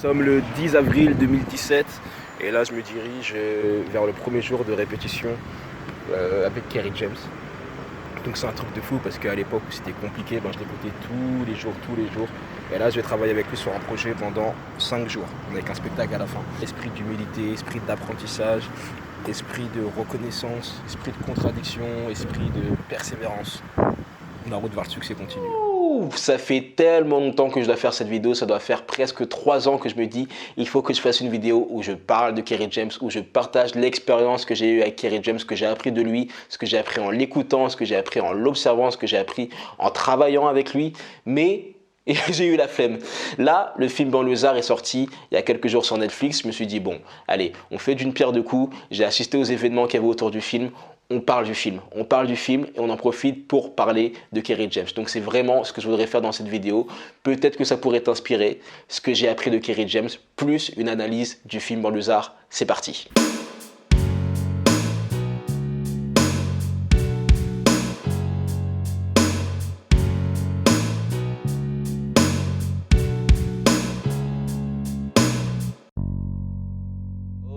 Nous sommes le 10 avril 2017 et là je me dirige vers le premier jour de répétition avec Kerry James. Donc c'est un truc de fou parce qu'à l'époque où c'était compliqué, je l'écoutais tous les jours. Et là je vais travailler avec lui sur un projet pendant 5 jours, avec un spectacle à la fin. Esprit d'humilité, esprit d'apprentissage, esprit de reconnaissance, esprit de contradiction, esprit de persévérance. La route vers le succès continue. Ça fait tellement longtemps que je dois faire cette vidéo, ça doit faire presque 3 ans que je me dis il faut que je fasse une vidéo où je parle de Kerry James, où je partage l'expérience que j'ai eue avec Kerry James, ce que j'ai appris de lui, ce que j'ai appris en l'écoutant, ce que j'ai appris en l'observant, ce que j'ai appris en travaillant avec lui, mais j'ai eu la flemme. Là, le film Banlieusard est sorti il y a quelques jours sur Netflix, je me suis dit bon, allez, on fait d'une pierre deux coups, j'ai assisté aux événements qu'il y avait autour du film, on parle du film et on en profite pour parler de Kerry James. Donc c'est vraiment ce que je voudrais faire dans cette vidéo. Peut-être que ça pourrait t'inspirer, ce que j'ai appris de Kerry James, plus une analyse du film Banlieusard. C'est parti.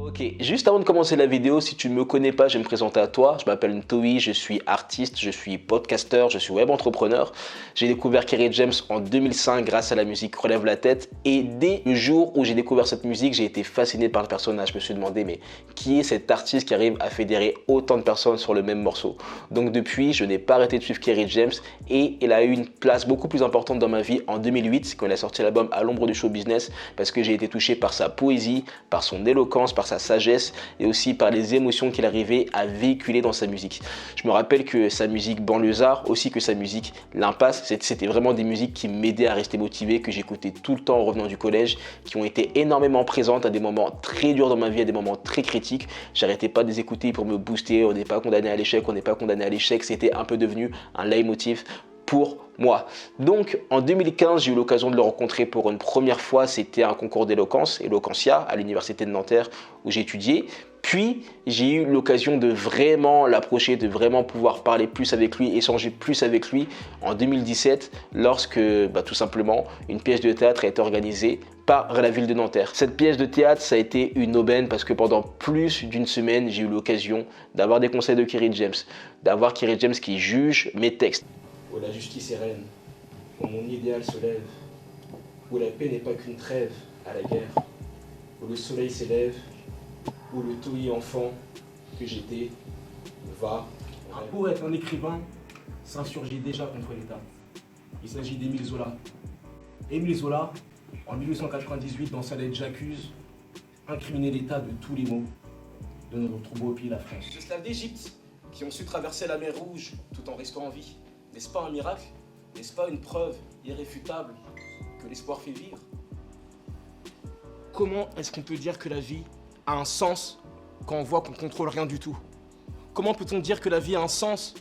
Ok, juste avant de commencer la vidéo, si tu ne me connais pas, je vais me présenter à toi. Je m'appelle Ntoui, je suis artiste, je suis podcasteur, je suis web entrepreneur. J'ai découvert Kerry James en 2005 grâce à la musique Relève la tête. Et dès le jour où j'ai découvert cette musique, j'ai été fasciné par le personnage. Je me suis demandé, mais qui est cet artiste qui arrive à fédérer autant de personnes sur le même morceau? Donc depuis, je n'ai pas arrêté de suivre Kerry James et il a eu une place beaucoup plus importante dans ma vie en 2008 quand il a sorti l'album À l'ombre du show business parce que j'ai été touché par sa poésie, par son éloquence, par sa sagesse et aussi par les émotions qu'il arrivait à véhiculer dans sa musique. Je me rappelle que sa musique Banlieusard, aussi que sa musique L'Impasse, c'était vraiment des musiques qui m'aidaient à rester motivé, que j'écoutais tout le temps en revenant du collège, qui ont été énormément présentes à des moments très durs dans ma vie, à des moments très critiques. J'arrêtais pas de les écouter pour me booster, on n'est pas condamné à l'échec, on n'est pas condamné à l'échec, c'était un peu devenu un leitmotiv pour moi. Donc en 2015, j'ai eu l'occasion de le rencontrer pour une première fois, c'était un concours d'éloquence, Eloquentia, à l'université de Nanterre où j'ai étudié. Puis j'ai eu l'occasion de vraiment l'approcher, de vraiment pouvoir parler plus avec lui, échanger plus avec lui en 2017 lorsque tout simplement une pièce de théâtre a été organisée par la ville de Nanterre. Cette pièce de théâtre, ça a été une aubaine parce que pendant plus d'une semaine, j'ai eu l'occasion d'avoir des conseils de Kerry James, d'avoir Kerry James qui juge mes textes. Où la justice est reine, où mon idéal se lève, où la paix n'est pas qu'une trêve à la guerre, où le soleil s'élève, où le Ntoui enfant que j'étais va. Un poète, un écrivain s'insurgit déjà contre l'État. Il s'agit d'Émile Zola. Émile Zola, en 1898, dans sa lettre J'accuse, incriminait l'État de tous les maux de notre beau pays, la France. Les esclaves d'Égypte qui ont su traverser la mer Rouge tout en restant en vie. N'est-ce pas un miracle? N'est-ce pas une preuve irréfutable que l'espoir fait vivre? Comment est-ce qu'on peut dire que la vie a un sens quand on voit qu'on ne contrôle rien du tout? Comment peut-on dire que la vie a un sens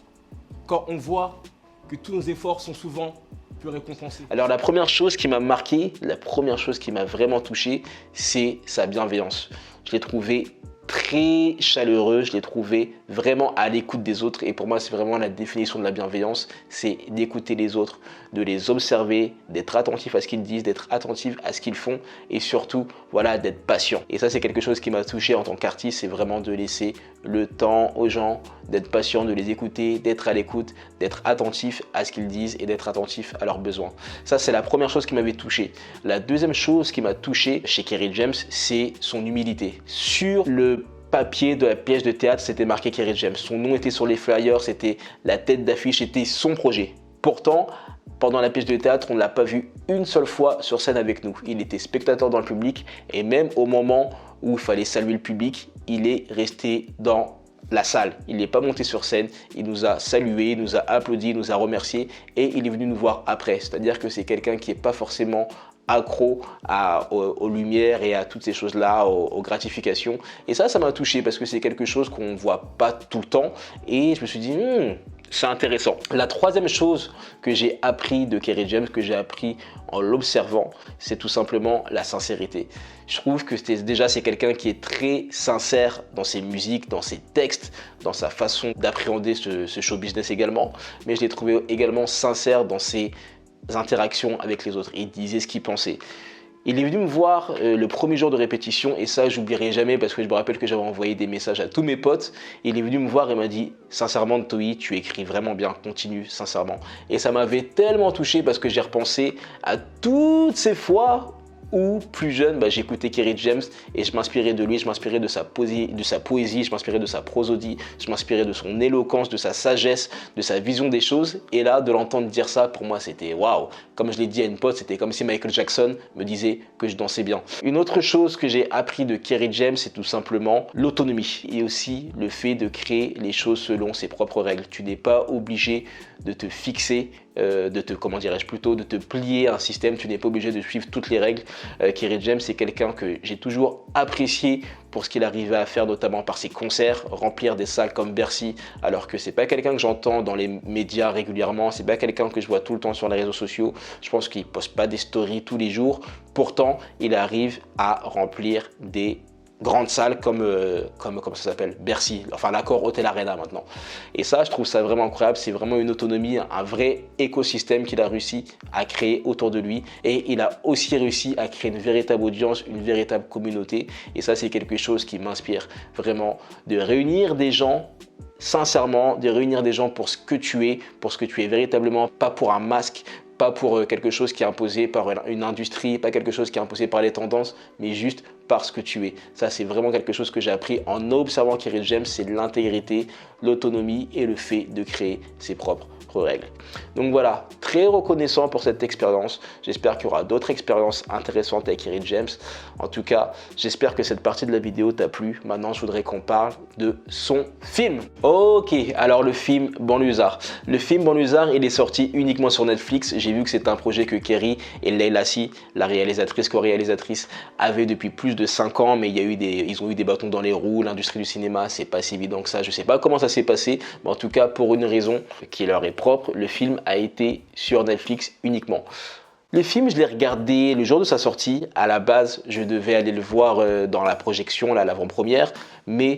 quand on voit que tous nos efforts sont souvent plus récompensés? Alors la première chose qui m'a marqué, la première chose qui m'a vraiment touché, c'est sa bienveillance. Je l'ai trouvé très chaleureux, je l'ai trouvé vraiment à l'écoute des autres et pour moi c'est vraiment la définition de la bienveillance, c'est d'écouter les autres, de les observer, d'être attentif à ce qu'ils disent, d'être attentif à ce qu'ils font et surtout voilà d'être patient. Et ça c'est quelque chose qui m'a touché en tant qu'artiste, c'est vraiment de laisser le temps aux gens, d'être patient, de les écouter, d'être à l'écoute, d'être attentif à ce qu'ils disent et d'être attentif à leurs besoins. Ça c'est la première chose qui m'avait touché. La deuxième chose qui m'a touché chez Kerry James, c'est son humilité. Sur le papier de la pièce de théâtre, c'était marqué Kerry James. Son nom était sur les flyers, c'était la tête d'affiche, c'était son projet. Pourtant, pendant la pièce de théâtre, on ne l'a pas vu une seule fois sur scène avec nous. Il était spectateur dans le public et même au moment où il fallait saluer le public, il est resté dans la salle. Il n'est pas monté sur scène, il nous a salué, il nous a applaudi, il nous a remercié et il est venu nous voir après. C'est-à-dire que c'est quelqu'un qui n'est pas forcément accro aux lumières et à toutes ces choses-là, aux gratifications. Et ça m'a touché parce que c'est quelque chose qu'on ne voit pas tout le temps. Et je me suis dit, c'est intéressant. La troisième chose que j'ai appris de Kerry James, que j'ai appris en l'observant, c'est tout simplement la sincérité. Je trouve que c'est quelqu'un qui est très sincère dans ses musiques, dans ses textes, dans sa façon d'appréhender ce show business également. Mais je l'ai trouvé également sincère dans ses interactions avec les autres. Il disait ce qu'il pensait. Il est venu me voir le premier jour de répétition et ça j'oublierai jamais parce que je me rappelle que j'avais envoyé des messages à tous mes potes. Il est venu me voir et m'a dit sincèrement Toi, tu écris vraiment bien, continue sincèrement. Et ça m'avait tellement touché parce que j'ai repensé à toutes ces fois où plus jeune, j'écoutais Kerry James et je m'inspirais de lui, je m'inspirais de sa poésie, je m'inspirais de sa prosodie, je m'inspirais de son éloquence, de sa sagesse, de sa vision des choses. Et là, de l'entendre dire ça, pour moi, c'était waouh. Comme je l'ai dit à une pote, c'était comme si Michael Jackson me disait que je dansais bien. Une autre chose que j'ai appris de Kerry James, c'est tout simplement l'autonomie et aussi le fait de créer les choses selon ses propres règles. Tu n'es pas obligé de te fixer, de te plier à un système. Tu n'es pas obligé de suivre toutes les règles. Kerry James, c'est quelqu'un que j'ai toujours apprécié pour ce qu'il arrivait à faire, notamment par ses concerts, remplir des salles comme Bercy, alors que c'est pas quelqu'un que j'entends dans les médias régulièrement, c'est pas quelqu'un que je vois tout le temps sur les réseaux sociaux. Je pense qu'il poste pas des stories tous les jours. Pourtant, il arrive à remplir des grande salle comme ça s'appelle, Bercy, enfin l'Accor Hotel Arena maintenant. Et ça, je trouve ça vraiment incroyable, c'est vraiment une autonomie, un vrai écosystème qu'il a réussi à créer autour de lui. Et il a aussi réussi à créer une véritable audience, une véritable communauté. Et ça, c'est quelque chose qui m'inspire vraiment, de réunir des gens sincèrement, de réunir des gens pour ce que tu es véritablement, pas pour un masque, pas pour quelque chose qui est imposé par une industrie, pas quelque chose qui est imposé par les tendances, mais juste parce que tu es. Ça, c'est vraiment quelque chose que j'ai appris en observant Kerry James, c'est l'intégrité, l'autonomie et le fait de créer ses propres règles. Donc voilà, très reconnaissant pour cette expérience. J'espère qu'il y aura d'autres expériences intéressantes avec Kerry James. En tout cas, j'espère que cette partie de la vidéo t'a plu. Maintenant, je voudrais qu'on parle de son film. Ok, alors le film Banlieusard. Le film Banlieusard, il est sorti uniquement sur Netflix. J'ai vu que c'est un projet que Kerry et Leila Si, la réalisatrice, co-réalisatrice, avaient depuis plus de 5 ans, mais ils ont eu des bâtons dans les roues. L'industrie du cinéma, c'est pas si évident que ça. Je sais pas comment ça s'est passé, mais en tout cas, pour une raison qui leur est propre, le film a été sur Netflix uniquement. Le film, je l'ai regardé le jour de sa sortie. À la base, je devais aller le voir dans la projection, l'avant-première. Mais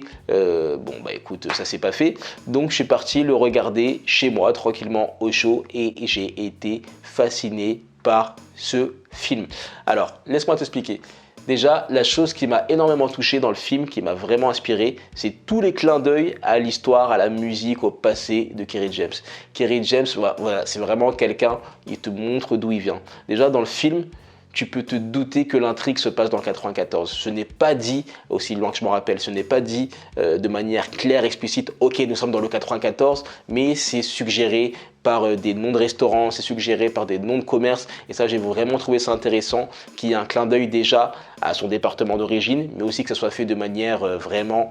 écoute, ça s'est pas fait. Donc, je suis parti le regarder chez moi, tranquillement, au chaud. Et j'ai été fasciné par ce film. Alors, laisse-moi t'expliquer. Déjà, la chose qui m'a énormément touché dans le film, qui m'a vraiment inspiré, c'est tous les clins d'œil à l'histoire, à la musique, au passé de Kerry James. Kerry James, voilà, c'est vraiment quelqu'un, il te montre d'où il vient. Déjà, dans le film, tu peux te douter que l'intrigue se passe dans le 94. Ce n'est pas dit, aussi loin que je m'en rappelle, ce n'est pas dit de manière claire, explicite, ok, nous sommes dans le 94, mais c'est suggéré par des noms de restaurants, c'est suggéré par des noms de commerces. Et ça, j'ai vraiment trouvé ça intéressant, qu'il y ait un clin d'œil déjà à son département d'origine, mais aussi que ça soit fait de manière vraiment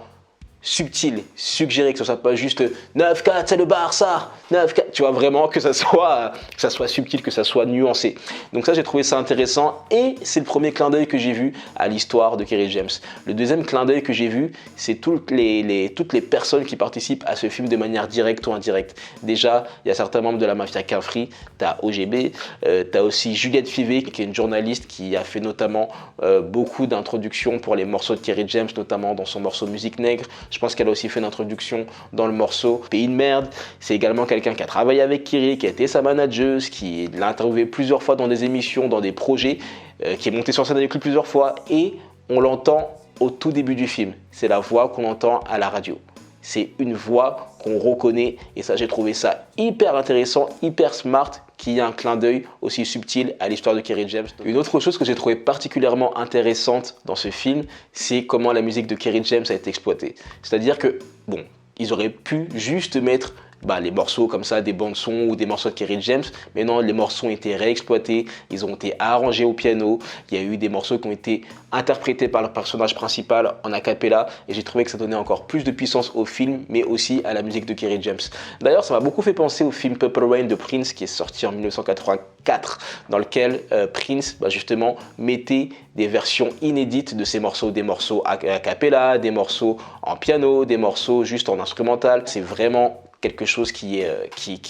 subtil, suggéré, que ce soit pas juste 9-4 c'est le Barça, 9-4, tu vois, vraiment que ça soit subtil, que ça soit nuancé. Donc ça, j'ai trouvé ça intéressant et c'est le premier clin d'œil que j'ai vu à l'histoire de Kerry James. Le deuxième clin d'œil que j'ai vu, c'est toutes les personnes qui participent à ce film de manière directe ou indirecte. Déjà, il y a certains membres de la mafia Quinfri, tu as OGB, tu as aussi Juliette Fivet qui est une journaliste qui a fait notamment beaucoup d'introductions pour les morceaux de Kerry James, notamment dans son morceau Musique Nègre. Je pense qu'elle a aussi fait une introduction dans le morceau Pays de merde. C'est également quelqu'un qui a travaillé avec Kerry, qui a été sa manageuse, qui l'a interviewé plusieurs fois dans des émissions, dans des projets, qui est monté sur scène avec lui plusieurs fois. Et on l'entend au tout début du film. C'est la voix qu'on entend à la radio. C'est une voix qu'on reconnaît et ça, j'ai trouvé ça hyper intéressant, hyper smart, qu'il y ait un clin d'œil aussi subtil à l'histoire de Kerry James. Une autre chose que j'ai trouvé particulièrement intéressante dans ce film, c'est comment la musique de Kerry James a été exploitée. C'est-à-dire que, ils auraient pu juste mettre les morceaux comme ça, des bandes son ou des morceaux de Kerry James, mais non, les morceaux ont été réexploités, ils ont été arrangés au piano, il y a eu des morceaux qui ont été interprétés par le personnage principal en a cappella et j'ai trouvé que ça donnait encore plus de puissance au film, mais aussi à la musique de Kerry James. D'ailleurs, ça m'a beaucoup fait penser au film Purple Rain de Prince qui est sorti en 1984, dans lequel Prince justement mettait des versions inédites de ses morceaux, des morceaux a cappella, des morceaux en piano, des morceaux juste en instrumental. C'est vraiment quelque chose qui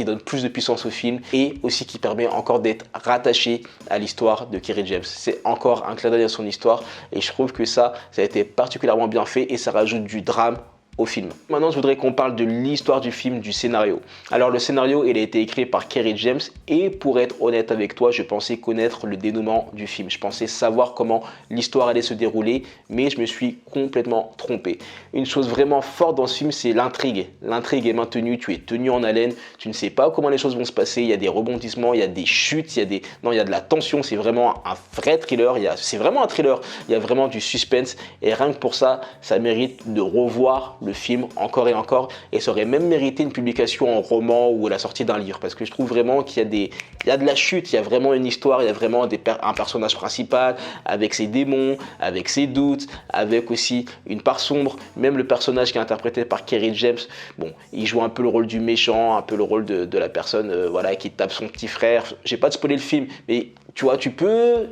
donne plus de puissance au film et aussi qui permet encore d'être rattaché à l'histoire de Kerry James. C'est encore un clin d'œil à son histoire et je trouve que ça a été particulièrement bien fait et ça rajoute du drame au film. Maintenant, je voudrais qu'on parle de l'histoire du film, du scénario. Alors, le scénario, il a été écrit par Kerry James et pour être honnête avec toi, je pensais connaître le dénouement du film. Je pensais savoir comment l'histoire allait se dérouler, mais je me suis complètement trompé. Une chose vraiment forte dans ce film, c'est l'intrigue. L'intrigue est maintenue, tu es tenu en haleine, tu ne sais pas comment les choses vont se passer, il y a des rebondissements, il y a des chutes, il y a de la tension, c'est vraiment un vrai thriller, c'est vraiment un thriller, il y a vraiment du suspense et rien que pour ça, ça mérite de revoir le film encore et encore et ça aurait même mérité une publication en roman ou la sortie d'un livre parce que je trouve vraiment qu'il y a de la chute, il y a vraiment une histoire, il y a vraiment un personnage principal avec ses démons, avec ses doutes, avec aussi une part sombre, même le personnage qui est interprété par Kerry James, bon, il joue un peu le rôle du méchant, un peu le rôle de la personne voilà, qui tape son petit frère. J'ai pas de spoiler le film, mais tu vois, tu peux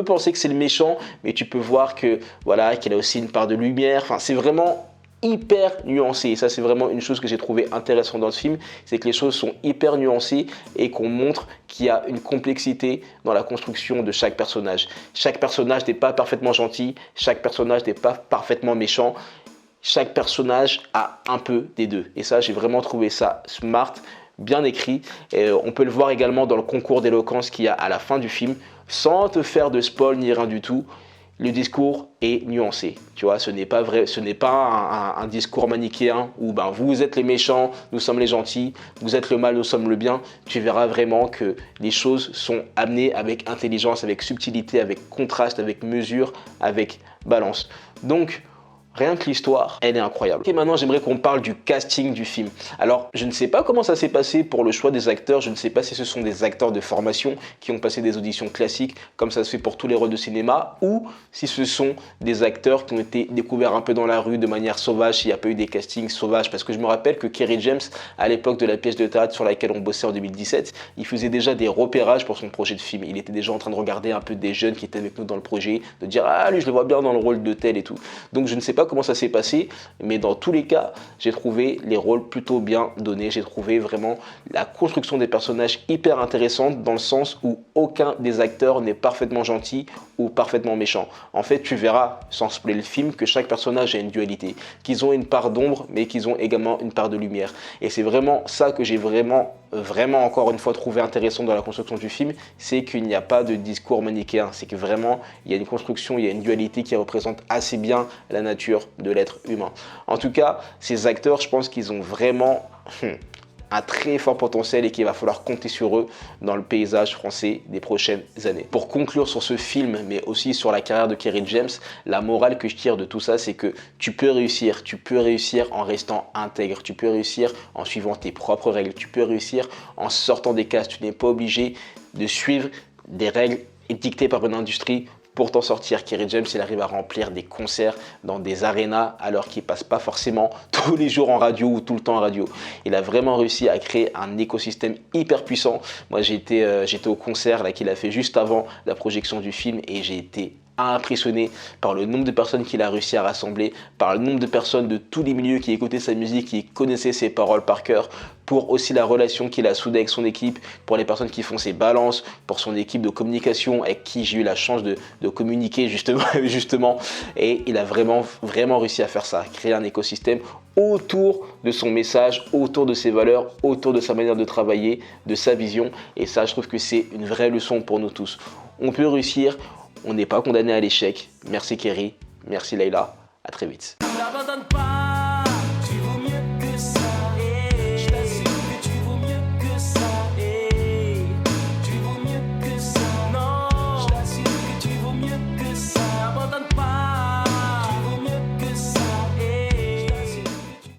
penser que c'est le méchant, mais tu peux voir que voilà, qu'il a aussi une part de lumière. Enfin, c'est vraiment hyper nuancé. Et ça, c'est vraiment une chose que j'ai trouvé intéressante dans ce film, c'est que les choses sont hyper nuancées et qu'on montre qu'il y a une complexité dans la construction de chaque personnage. Chaque personnage n'est pas parfaitement gentil, chaque personnage n'est pas parfaitement méchant. Chaque personnage a un peu des deux. Et ça, j'ai vraiment trouvé ça smart, bien écrit. Et on peut le voir également dans le concours d'éloquence qu'il y a à la fin du film. Sans te faire de spoil ni rien du tout, le discours est nuancé. Tu vois, ce n'est pas vrai, ce n'est pas un discours manichéen où ben, vous êtes les méchants, nous sommes les gentils, vous êtes le mal, nous sommes le bien. Tu verras vraiment que les choses sont amenées avec intelligence, avec subtilité, avec contraste, avec mesure, avec balance. Donc, rien que l'histoire, elle est incroyable. Et maintenant, j'aimerais qu'on parle du casting du film. Alors, je ne sais pas comment ça s'est passé pour le choix des acteurs. Je ne sais pas si ce sont des acteurs de formation qui ont passé des auditions classiques, comme ça se fait pour tous les rôles de cinéma, ou si ce sont des acteurs qui ont été découverts un peu dans la rue de manière sauvage, s'il n'y a pas eu des castings sauvages. Parce que je me rappelle que Kerry James, à l'époque de la pièce de théâtre sur laquelle on bossait en 2017, il faisait déjà des repérages pour son projet de film. Il était déjà en train de regarder un peu des jeunes qui étaient avec nous dans le projet, de dire « Ah, lui, je le vois bien dans le rôle de tel et tout ». Donc, je ne sais pas comment ça s'est passé, mais dans tous les cas, j'ai trouvé les rôles plutôt bien donnés. J'ai trouvé vraiment la construction des personnages hyper intéressante dans le sens où aucun des acteurs n'est parfaitement gentil ou parfaitement méchant. En fait, tu verras, sans spoiler le film, que chaque personnage a une dualité, qu'ils ont une part d'ombre, mais qu'ils ont également une part de lumière. Et c'est vraiment ça que j'ai vraiment encore une fois trouvé intéressant dans la construction du film, c'est qu'il n'y a pas de discours manichéen, c'est que vraiment il y a une construction, il y a une dualité qui représente assez bien la nature de l'être humain. En tout cas, ces acteurs, je pense qu'ils ont vraiment un très fort potentiel et qu'il va falloir compter sur eux dans le paysage français des prochaines années. Pour conclure sur ce film, mais aussi sur la carrière de Kerry James, la morale que je tire de tout ça, c'est que tu peux réussir en restant intègre, tu peux réussir en suivant tes propres règles, tu peux réussir en sortant des cases, tu n'es pas obligé de suivre des règles dictées par une industrie pour t'en sortir. Kerry James, il arrive à remplir des concerts dans des arénas alors qu'il passe pas forcément tous les jours en radio ou tout le temps en radio. Il a vraiment réussi à créer un écosystème hyper puissant. Moi, j'étais au concert là qu'il a fait juste avant la projection du film et j'ai été impressionné par le nombre de personnes qu'il a réussi à rassembler, par le nombre de personnes de tous les milieux qui écoutaient sa musique, qui connaissaient ses paroles par cœur, pour aussi la relation qu'il a soudée avec son équipe, pour les personnes qui font ses balances, pour son équipe de communication avec qui j'ai eu la chance de communiquer justement. Et il a vraiment réussi à faire ça, créer un écosystème autour de son message, autour de ses valeurs, autour de sa manière de travailler, de sa vision. Et ça, je trouve que c'est une vraie leçon pour nous tous. On peut réussir, on n'est pas condamné à l'échec. Merci Kerry, merci Leïla, à très vite.